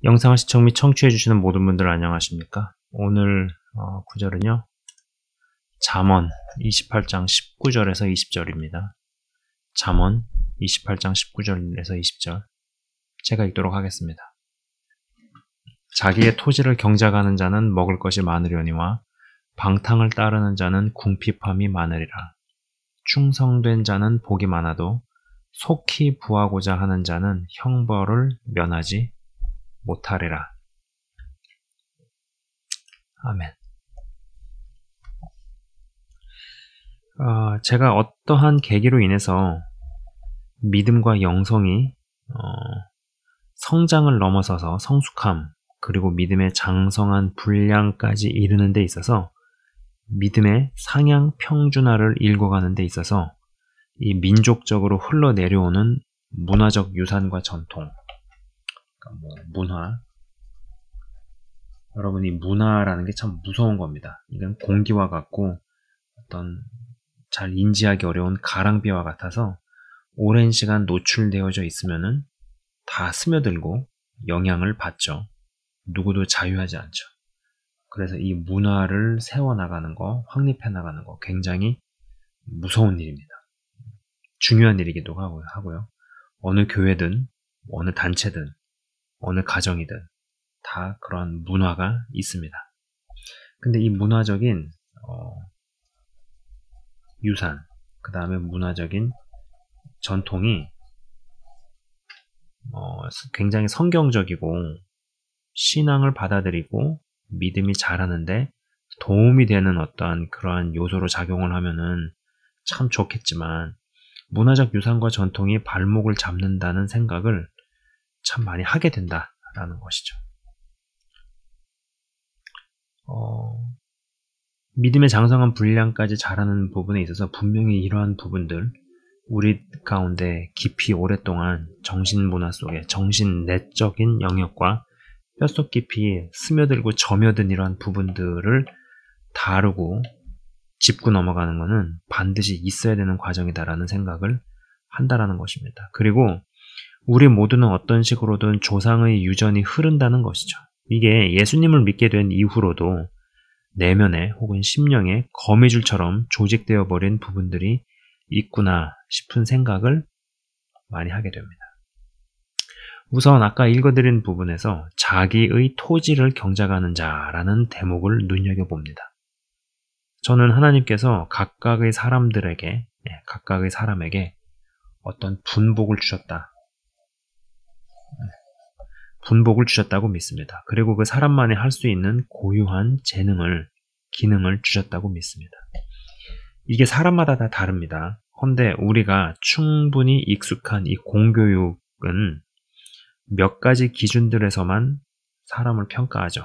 영상을 시청 및 청취해주시는 모든 분들 안녕하십니까? 오늘 구절은요, 잠언 28장 19절에서 20절입니다. 잠언 28장 19절에서 20절 제가 읽도록 하겠습니다. 자기의 토지를 경작하는 자는 먹을 것이 많으려니와 방탕을 따르는 자는 궁핍함이 많으리라. 충성된 자는 복이 많아도 속히 부하고자 하는 자는 형벌을 면하지 못하리라. 아멘. 제가 어떠한 계기로 인해서 믿음과 영성이 성장을 넘어서서 성숙함 그리고 믿음의 장성한 분량까지 이르는 데 있어서 믿음의 상향 평준화를 읽어가는 데 있어서 이 민족적으로 흘러내려오는 문화적 유산과 전통, 문화. 여러분, 이 문화라는 게 참 무서운 겁니다. 이건 공기와 같고 어떤 잘 인지하기 어려운 가랑비와 같아서 오랜 시간 노출되어져 있으면은 다 스며들고 영향을 받죠. 누구도 자유하지 않죠. 그래서 이 문화를 세워나가는 거, 확립해 나가는 거 굉장히 무서운 일입니다. 중요한 일이기도 하고요. 어느 교회든 어느 단체든 어느 가정이든 다 그런 문화가 있습니다. 근데 이 문화적인 유산, 그 다음에 문화적인 전통이 굉장히 성경적이고 신앙을 받아들이고 믿음이 자라는데 도움이 되는 어떠한 그러한 요소로 작용을 하면은 참 좋겠지만 문화적 유산과 전통이 발목을 잡는다는 생각을 참 많이 하게 된다라는 것이죠. 믿음의 장성한 분량까지 자라는 부분에 있어서 분명히 이러한 부분들 우리 가운데 깊이 오랫동안 정신문화 속에 정신 내적인 영역과 뼛속 깊이 스며들고 점여든 이러한 부분들을 다루고 짚고 넘어가는 것은 반드시 있어야 되는 과정이다라는 생각을 한다라는 것입니다. 그리고 우리 모두는 어떤 식으로든 조상의 유전이 흐른다는 것이죠. 이게 예수님을 믿게 된 이후로도 내면에 혹은 심령에 거미줄처럼 조직되어 버린 부분들이 있구나 싶은 생각을 많이 하게 됩니다. 우선 아까 읽어드린 부분에서 자기의 토지를 경작하는 자라는 대목을 눈여겨봅니다. 저는 하나님께서 각각의 사람에게 어떤 분복을 주셨다고 믿습니다. 그리고 그 사람만이 할 수 있는 고유한 기능을 주셨다고 믿습니다. 이게 사람마다 다 다릅니다. 헌데 우리가 충분히 익숙한 이 공교육은 몇 가지 기준들에서만 사람을 평가하죠.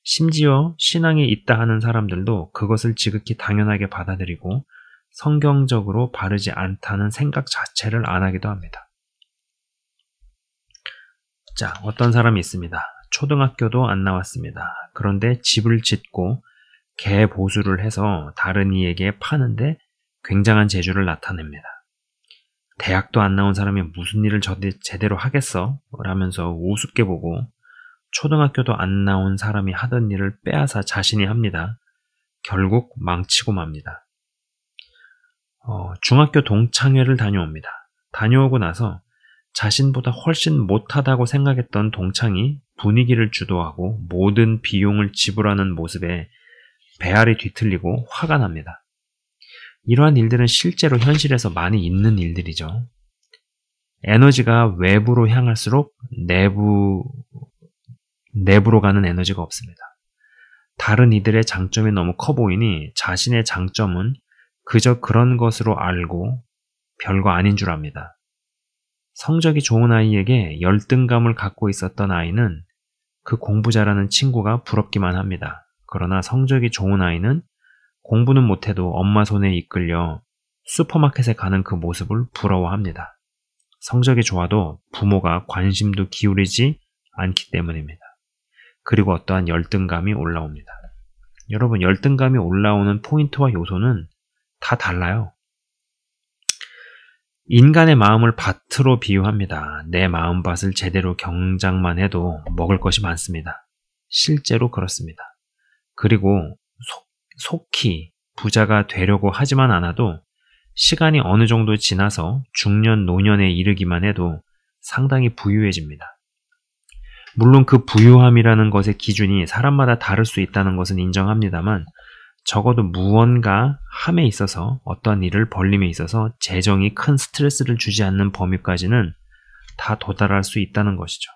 심지어 신앙에 있다 하는 사람들도 그것을 지극히 당연하게 받아들이고 성경적으로 바르지 않다는 생각 자체를 안 하기도 합니다. 자, 어떤 사람이 있습니다. 초등학교도 안 나왔습니다. 그런데 집을 짓고 개 보수를 해서 다른 이에게 파는데 굉장한 재주를 나타냅니다. 대학도 안 나온 사람이 무슨 일을 제대로 하겠어? 라면서 우습게 보고 초등학교도 안 나온 사람이 하던 일을 빼앗아 자신이 합니다. 결국 망치고 맙니다. 중학교 동창회를 다녀옵니다. 다녀오고 나서 자신보다 훨씬 못하다고 생각했던 동창이 분위기를 주도하고 모든 비용을 지불하는 모습에 배알이 뒤틀리고 화가 납니다. 이러한 일들은 실제로 현실에서 많이 있는 일들이죠. 에너지가 외부로 향할수록 내부로 가는 에너지가 없습니다. 다른 이들의 장점이 너무 커 보이니 자신의 장점은 그저 그런 것으로 알고 별거 아닌 줄 압니다. 성적이 좋은 아이에게 열등감을 갖고 있었던 아이는 그 공부 잘하는 친구가 부럽기만 합니다. 그러나 성적이 좋은 아이는 공부는 못해도 엄마 손에 이끌려 슈퍼마켓에 가는 그 모습을 부러워합니다. 성적이 좋아도 부모가 관심도 기울이지 않기 때문입니다. 그리고 어떠한 열등감이 올라옵니다. 여러분, 열등감이 올라오는 포인트와 요소는 다 달라요. 인간의 마음을 밭으로 비유합니다. 내 마음밭을 제대로 경작만 해도 먹을 것이 많습니다. 실제로 그렇습니다. 그리고 속히 부자가 되려고 하지만 않아도 시간이 어느 정도 지나서 중년, 노년에 이르기만 해도 상당히 부유해집니다. 물론 그 부유함이라는 것의 기준이 사람마다 다를 수 있다는 것은 인정합니다만 적어도 무언가 함에 있어서 어떠한 일을 벌림에 있어서 재정이 큰 스트레스를 주지 않는 범위까지는 다 도달할 수 있다는 것이죠.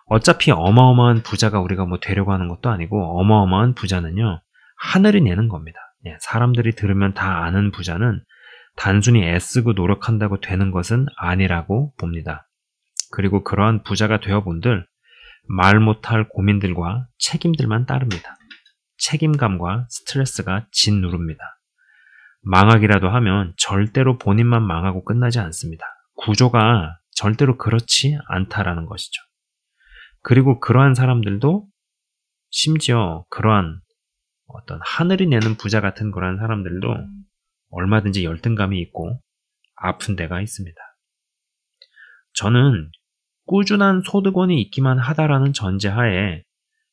어차피 어마어마한 부자가 우리가 뭐 되려고 하는 것도 아니고 어마어마한 부자는요. 하늘이 내는 겁니다. 사람들이 들으면 다 아는 부자는 단순히 애쓰고 노력한다고 되는 것은 아니라고 봅니다. 그리고 그러한 부자가 되어본들 말 못할 고민들과 책임들만 따릅니다. 책임감과 스트레스가 짓누릅니다. 망하기라도 하면 절대로 본인만 망하고 끝나지 않습니다. 구조가 절대로 그렇지 않다라는 것이죠. 그리고 그러한 사람들도 심지어 그러한 어떤 하늘이 내는 부자 같은 그러한 사람들도 얼마든지 열등감이 있고 아픈 데가 있습니다. 저는 꾸준한 소득원이 있기만 하다라는 전제하에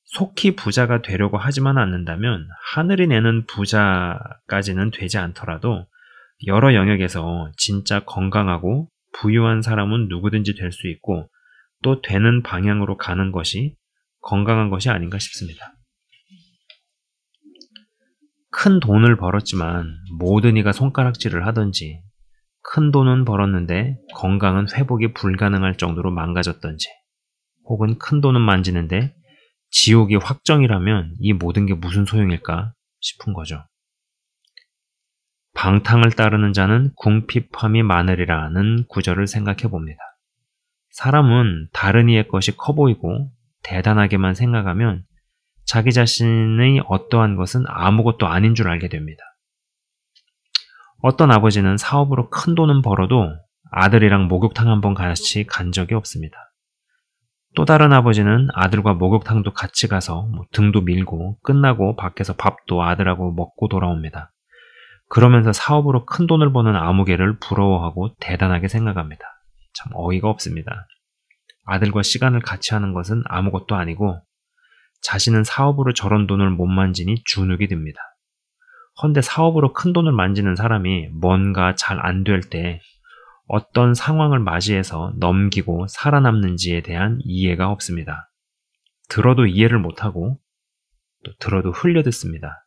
속히 부자가 되려고 하지만 않는다면 하늘이 내는 부자까지는 되지 않더라도 여러 영역에서 진짜 건강하고 부유한 사람은 누구든지 될 수 있고 또 되는 방향으로 가는 것이 건강한 것이 아닌가 싶습니다. 큰 돈을 벌었지만 모든 이가 손가락질을 하든지 큰 돈은 벌었는데 건강은 회복이 불가능할 정도로 망가졌던지 혹은 큰 돈은 만지는데 지옥이 확정이라면 이 모든 게 무슨 소용일까 싶은 거죠. 방탕을 따르는 자는 궁핍함이 많으리라는 구절을 생각해 봅니다. 사람은 다른 이의 것이 커 보이고 대단하게만 생각하면 자기 자신의 어떠한 것은 아무것도 아닌 줄 알게 됩니다. 어떤 아버지는 사업으로 큰 돈은 벌어도 아들이랑 목욕탕 한번 같이 간 적이 없습니다. 또 다른 아버지는 아들과 목욕탕도 같이 가서 등도 밀고 끝나고 밖에서 밥도 아들하고 먹고 돌아옵니다. 그러면서 사업으로 큰 돈을 버는 아무개를 부러워하고 대단하게 생각합니다. 참 어이가 없습니다. 아들과 시간을 같이 하는 것은 아무것도 아니고 자신은 사업으로 저런 돈을 못 만지니 주눅이 듭니다. 헌데 사업으로 큰 돈을 만지는 사람이 뭔가 잘 안 될 때 어떤 상황을 맞이해서 넘기고 살아남는지에 대한 이해가 없습니다. 들어도 이해를 못하고 또 들어도 흘려듣습니다.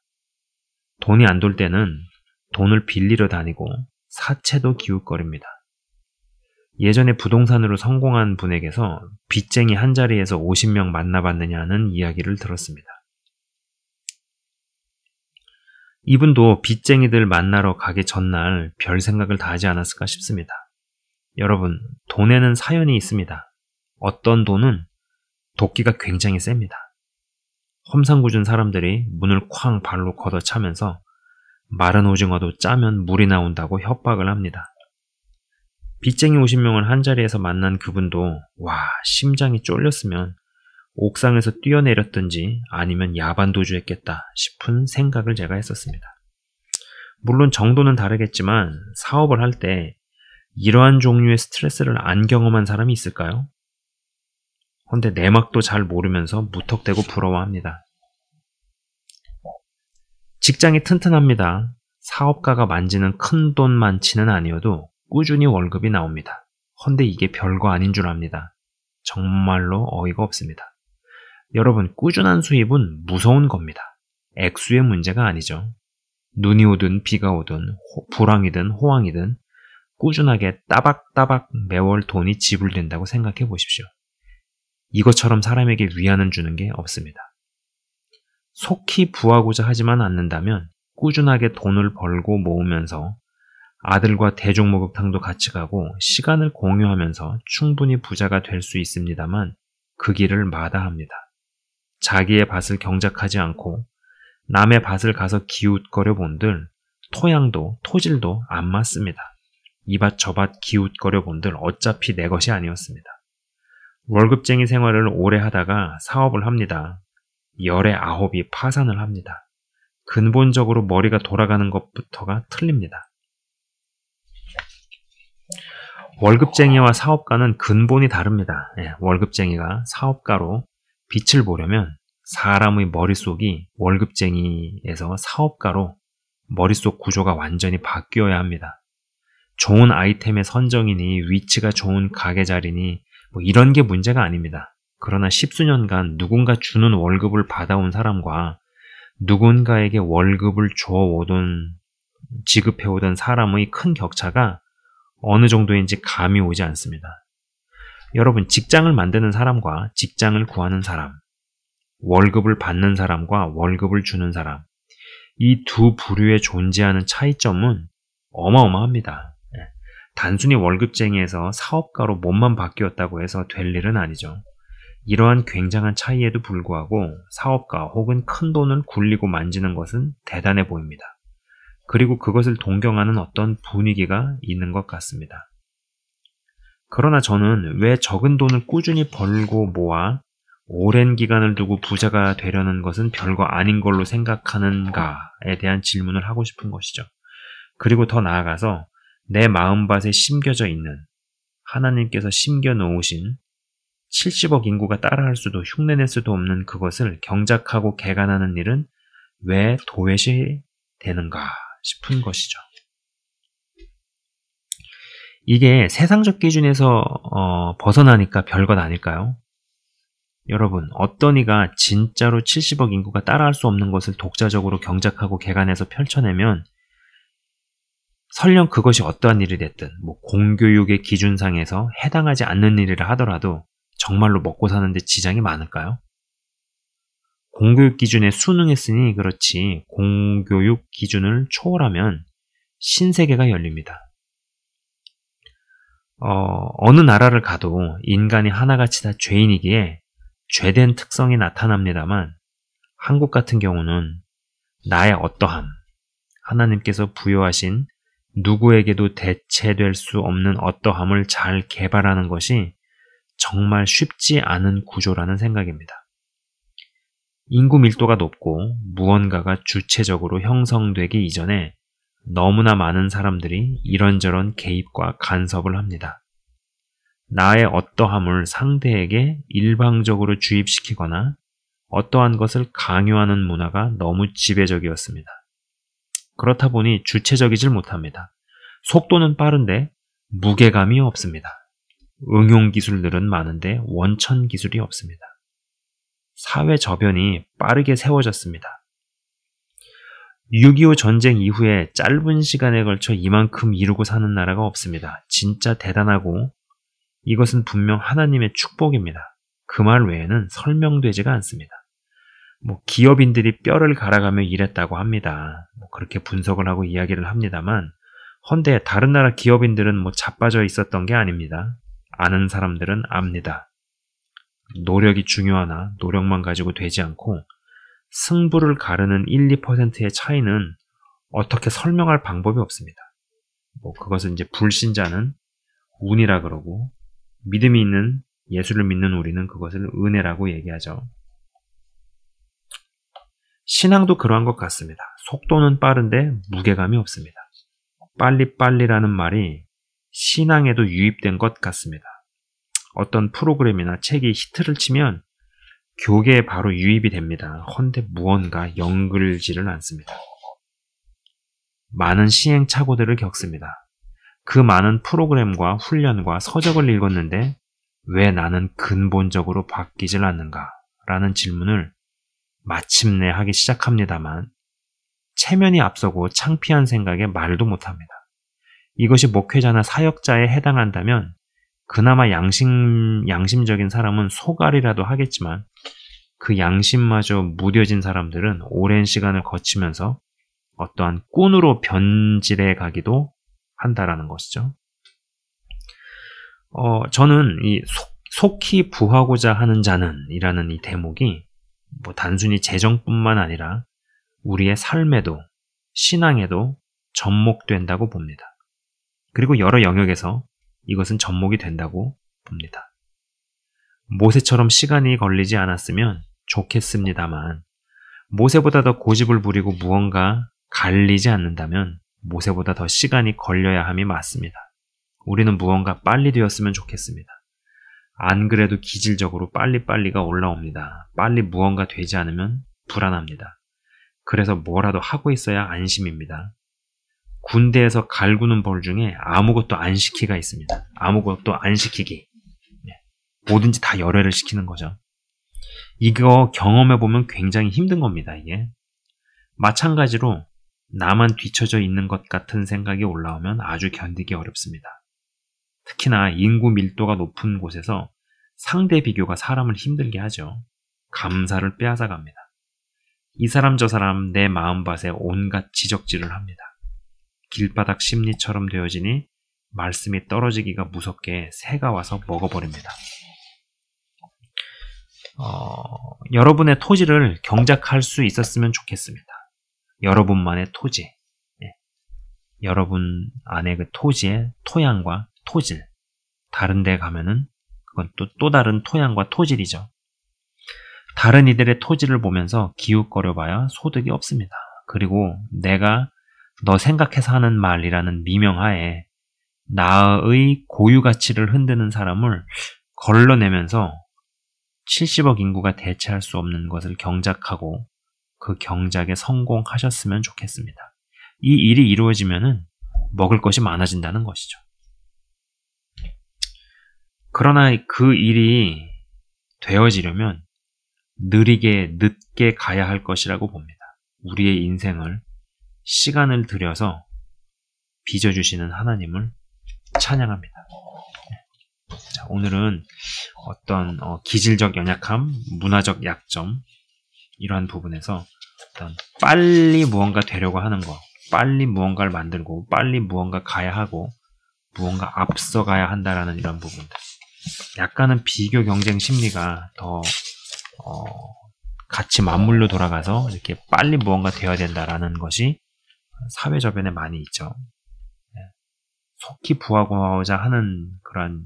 돈이 안 돌 때는 돈을 빌리러 다니고 사채도 기웃거립니다. 예전에 부동산으로 성공한 분에게서 빚쟁이 한 자리에서 50명 만나봤느냐는 이야기를 들었습니다. 이분도 빚쟁이들 만나러 가기 전날 별 생각을 다 하지 않았을까 싶습니다. 여러분, 돈에는 사연이 있습니다. 어떤 돈은 도끼가 굉장히 셉니다. 험상궂은 사람들이 문을 쾅 발로 걷어차면서 마른 오징어도 짜면 물이 나온다고 협박을 합니다. 빚쟁이 50명을 한자리에서 만난 그분도 심장이 쫄렸으면 옥상에서 뛰어내렸든지 아니면 야반도주했겠다 싶은 생각을 제가 했었습니다. 물론 정도는 다르겠지만 사업을 할 때 이러한 종류의 스트레스를 안 경험한 사람이 있을까요? 근데 내막도 잘 모르면서 무턱대고 부러워합니다. 직장이 튼튼합니다. 사업가가 만지는 큰 돈만치는 아니어도 꾸준히 월급이 나옵니다. 헌데 이게 별거 아닌 줄 압니다. 정말로 어이가 없습니다. 여러분, 꾸준한 수입은 무서운 겁니다. 액수의 문제가 아니죠. 눈이 오든 비가 오든 불황이든 호황이든 꾸준하게 따박따박 매월 돈이 지불된다고 생각해 보십시오. 이것처럼 사람에게 위안을 주는 게 없습니다. 속히 부하고자 하지만 않는다면 꾸준하게 돈을 벌고 모으면서 아들과 대중목욕탕도 같이 가고 시간을 공유하면서 충분히 부자가 될 수 있습니다만 그 길을 마다합니다. 자기의 밭을 경작하지 않고 남의 밭을 가서 기웃거려 본들 토양도 토질도 안 맞습니다. 이 밭 저 밭 기웃거려 본들 어차피 내 것이 아니었습니다. 월급쟁이 생활을 오래 하다가 사업을 합니다. 열의 9이 파산을 합니다. 근본적으로 머리가 돌아가는 것부터가 틀립니다. 월급쟁이와 사업가는 근본이 다릅니다. 월급쟁이가 사업가로 빛을 보려면 사람의 머릿속이 월급쟁이에서 사업가로 머릿속 구조가 완전히 바뀌어야 합니다. 좋은 아이템의 선정이니 위치가 좋은 가게 자리니 뭐 이런 게 문제가 아닙니다. 그러나 십수년간 누군가 주는 월급을 받아온 사람과 누군가에게 월급을 줘오던 지급해오던 사람의 큰 격차가 어느 정도인지 감이 오지 않습니다. 여러분, 직장을 만드는 사람과 직장을 구하는 사람, 월급을 받는 사람과 월급을 주는 사람, 이 두 부류에 존재하는 차이점은 어마어마합니다. 단순히 월급쟁이에서 사업가로 몸만 바뀌었다고 해서 될 일은 아니죠. 이러한 굉장한 차이에도 불구하고 사업가 혹은 큰 돈을 굴리고 만지는 것은 대단해 보입니다. 그리고 그것을 동경하는 어떤 분위기가 있는 것 같습니다. 그러나 저는 왜 적은 돈을 꾸준히 벌고 모아 오랜 기간을 두고 부자가 되려는 것은 별거 아닌 걸로 생각하는가에 대한 질문을 하고 싶은 것이죠. 그리고 더 나아가서 내 마음밭에 심겨져 있는 하나님께서 심겨 놓으신 70억 인구가 따라할 수도 흉내낼 수도 없는 그것을 경작하고 개간하는 일은 왜 도외시 되는가 싶은 것이죠. 이게 세상적 기준에서 벗어나니까 별것 아닐까요? 여러분, 어떤 이가 진짜로 70억 인구가 따라할 수 없는 것을 독자적으로 경작하고 개간해서 펼쳐내면 설령 그것이 어떠한 일이 됐든 공교육의 기준상에서 해당하지 않는 일이라 하더라도 정말로 먹고 사는데 지장이 많을까요? 공교육 기준에 순응했으니 그렇지 공교육 기준을 초월하면 신세계가 열립니다. 어느 나라를 가도 인간이 하나같이 다 죄인이기에 죄된 특성이 나타납니다만 한국 같은 경우는 나의 어떠함, 하나님께서 부여하신 누구에게도 대체될 수 없는 어떠함을 잘 개발하는 것이 정말 쉽지 않은 구조라는 생각입니다. 인구 밀도가 높고 무언가가 주체적으로 형성되기 이전에 너무나 많은 사람들이 이런저런 개입과 간섭을 합니다. 나의 어떠함을 상대에게 일방적으로 주입시키거나 어떠한 것을 강요하는 문화가 너무 지배적이었습니다. 그렇다 보니 주체적이질 못합니다. 속도는 빠른데 무게감이 없습니다. 응용 기술들은 많은데 원천 기술이 없습니다. 사회 저변이 빠르게 세워졌습니다. 6.25 전쟁 이후에 짧은 시간에 걸쳐 이만큼 이루고 사는 나라가 없습니다. 진짜 대단하고 이것은 분명 하나님의 축복입니다. 그 말 외에는 설명되지가 않습니다. 기업인들이 뼈를 갈아가며 일했다고 합니다. 그렇게 분석을 하고 이야기를 합니다만 헌데 다른 나라 기업인들은 자빠져 있었던 게 아닙니다. 아는 사람들은 압니다. 노력이 중요하나 노력만 가지고 되지 않고 승부를 가르는 1, 2%의 차이는 어떻게 설명할 방법이 없습니다. 그것은 이제 불신자는 운이라 그러고 믿음이 있는 예수를 믿는 우리는 그것을 은혜라고 얘기하죠. 신앙도 그러한 것 같습니다. 속도는 빠른데 무게감이 없습니다. 빨리빨리라는 말이 신앙에도 유입된 것 같습니다. 어떤 프로그램이나 책이 히트를 치면 교계에 바로 유입이 됩니다. 헌데 무언가 연글지를 않습니다. 많은 시행착오들을 겪습니다. 그 많은 프로그램과 훈련과 서적을 읽었는데 왜 나는 근본적으로 바뀌질 않는가? 라는 질문을 마침내 하기 시작합니다만 체면이 앞서고 창피한 생각에 말도 못합니다. 이것이 목회자나 사역자에 해당한다면 그나마 양심적인 사람은 소갈이라도 하겠지만 그 양심마저 무뎌진 사람들은 오랜 시간을 거치면서 어떠한 꾼으로 변질해 가기도 한다라는 것이죠. 저는 이 속히 부하고자 하는 자는 이라는 이 대목이 단순히 재정뿐만 아니라 우리의 삶에도 신앙에도 접목된다고 봅니다. 그리고 여러 영역에서 이것은 접목이 된다고 봅니다. 모세처럼 시간이 걸리지 않았으면 좋겠습니다만 모세보다 더 고집을 부리고 무언가 갈리지 않는다면 모세보다 더 시간이 걸려야 함이 맞습니다. 우리는 무언가 빨리 되었으면 좋겠습니다. 안 그래도 기질적으로 빨리빨리가 올라옵니다. 빨리 무언가 되지 않으면 불안합니다. 그래서 뭐라도 하고 있어야 안심입니다. 군대에서 갈구는 벌 중에 아무것도 안 시키가 있습니다. 아무것도 안 시키기. 뭐든지 다 열애를 시키는 거죠. 이거 경험해보면 굉장히 힘든 겁니다, 이게. 마찬가지로 나만 뒤처져 있는 것 같은 생각이 올라오면 아주 견디기 어렵습니다. 특히나 인구 밀도가 높은 곳에서 상대 비교가 사람을 힘들게 하죠. 감사를 빼앗아갑니다. 이 사람 저 사람 내 마음밭에 온갖 지적질을 합니다. 길바닥 심리처럼 되어지니 말씀이 떨어지기가 무섭게 새가 와서 먹어버립니다. 여러분의 토지를 경작할 수 있었으면 좋겠습니다. 여러분만의 토지, 여러분 안에 그 토지의 토양과 토질, 다른 데 가면은 그건 또 다른 토양과 토질이죠. 다른 이들의 토지를 보면서 기웃거려봐야 소득이 없습니다. 그리고 내가 너 생각해서 하는 말이라는 미명하에 나의 고유 가치를 흔드는 사람을 걸러내면서 70억 인구가 대체할 수 없는 것을 경작하고 그 경작에 성공하셨으면 좋겠습니다. 이 일이 이루어지면은 먹을 것이 많아진다는 것이죠. 그러나 그 일이 되어지려면 느리게 늦게 가야 할 것이라고 봅니다. 우리의 인생을 시간을 들여서 빚어주시는 하나님을 찬양합니다. 자, 오늘은 어떤 기질적 연약함, 문화적 약점 이러한 부분에서 어떤 빨리 무언가 되려고 하는 것, 빨리 무언가를 만들고 빨리 무언가 가야 하고 무언가 앞서가야 한다라는 이런 부분들, 약간은 비교 경쟁 심리가 더 같이 맞물려 돌아가서 이렇게 빨리 무언가 되어야 된다라는 것이 사회 저변에 많이 있죠. 속히 부하고자 하는 그런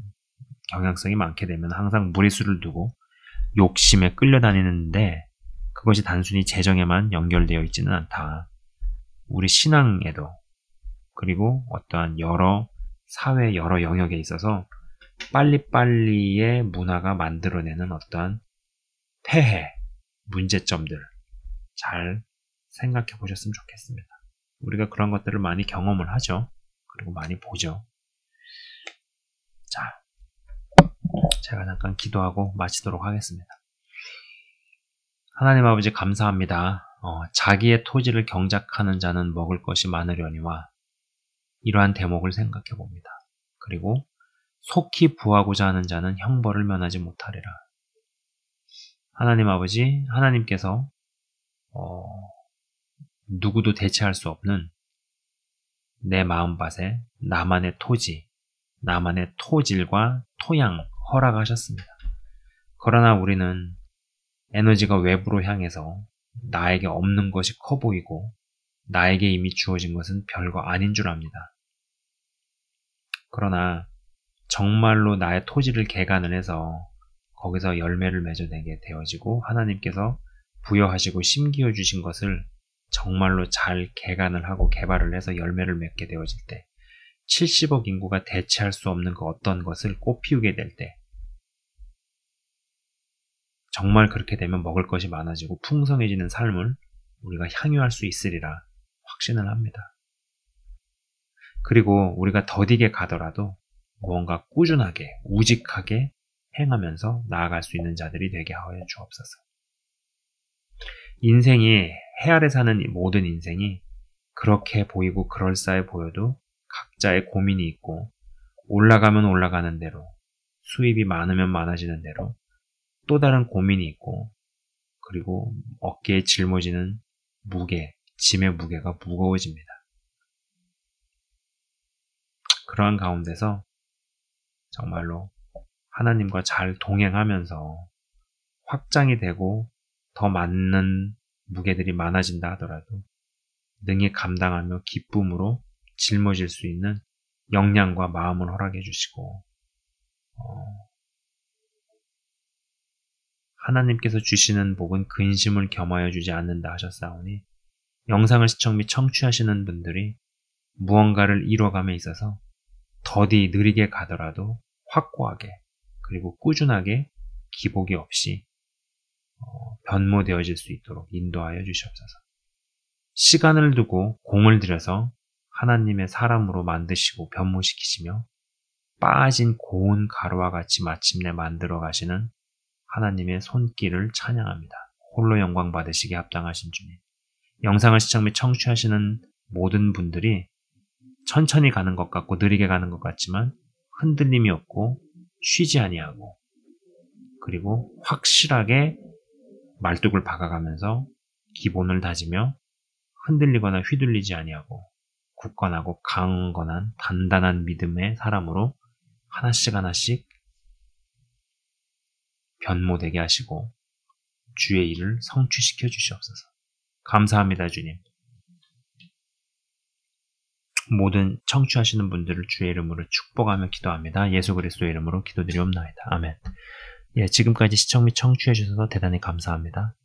경향성이 많게 되면 항상 무리수를 두고 욕심에 끌려다니는데 그것이 단순히 재정에만 연결되어 있지는 않다. 우리 신앙에도 그리고 어떠한 여러 사회 여러 영역에 있어서 빨리빨리의 문화가 만들어내는 어떠한 폐해, 문제점들 잘 생각해 보셨으면 좋겠습니다. 우리가 그런 것들을 많이 경험을 하죠. 그리고 많이 보죠. 자, 제가 잠깐 기도하고 마치도록 하겠습니다. 하나님 아버지 감사합니다. 자기의 토지를 경작하는 자는 먹을 것이 많으려니와 이러한 대목을 생각해 봅니다. 그리고 속히 부하고자 하는 자는 형벌을 면하지 못하리라. 하나님 아버지, 하나님께서 누구도 대체할 수 없는 내 마음밭에 나만의 토지, 나만의 토질과 토양 허락하셨습니다. 그러나 우리는 에너지가 외부로 향해서 나에게 없는 것이 커 보이고 나에게 이미 주어진 것은 별거 아닌 줄 압니다. 그러나 정말로 나의 토지를 개간을 해서 거기서 열매를 맺어내게 되어지고 하나님께서 부여하시고 심기어 주신 것을 정말로 잘 개간을 하고 개발을 해서 열매를 맺게 되어질 때 70억 인구가 대체할 수 없는 그 어떤 것을 꽃피우게 될 때 정말 그렇게 되면 먹을 것이 많아지고 풍성해지는 삶을 우리가 향유할 수 있으리라 확신을 합니다. 그리고 우리가 더디게 가더라도 무언가 꾸준하게 우직하게 행하면서 나아갈 수 있는 자들이 되게 하여 주옵소서. 인생이 해 아래 사는 모든 인생이 그렇게 보이고 그럴싸해 보여도 각자의 고민이 있고 올라가면 올라가는 대로 수입이 많으면 많아지는 대로 또 다른 고민이 있고 그리고 어깨에 짊어지는 무게, 짐의 무게가 무거워집니다. 그러한 가운데서 정말로 하나님과 잘 동행하면서 확장이 되고 더 많은 무게들이 많아진다 하더라도 능히 감당하며 기쁨으로 짊어질 수 있는 역량과 마음을 허락해 주시고 하나님께서 주시는 복은 근심을 겸하여 주지 않는다 하셨사오니 영상을 시청 및 청취하시는 분들이 무언가를 이뤄감에 있어서 더디 느리게 가더라도 확고하게 그리고 꾸준하게 기복이 없이 변모되어질 수 있도록 인도하여 주시옵소서. 시간을 두고 공을 들여서 하나님의 사람으로 만드시고 변모시키시며 빠진 고운 가루와 같이 마침내 만들어 가시는 하나님의 손길을 찬양합니다. 홀로 영광 받으시기에 합당하신 주님. 영상을 시청 및 청취하시는 모든 분들이 천천히 가는 것 같고 느리게 가는 것 같지만 흔들림이 없고 쉬지 아니하고 그리고 확실하게 말뚝을 박아가면서 기본을 다지며 흔들리거나 휘둘리지 아니하고 굳건하고 강건한 단단한 믿음의 사람으로 하나씩 하나씩 변모되게 하시고 주의 일을 성취시켜 주시옵소서. 감사합니다, 주님. 모든 청취하시는 분들을 주의 이름으로 축복하며 기도합니다. 예수 그리스도의 이름으로 기도드리옵나이다. 아멘. 예, 지금까지 시청 및 청취해 주셔서 대단히 감사합니다.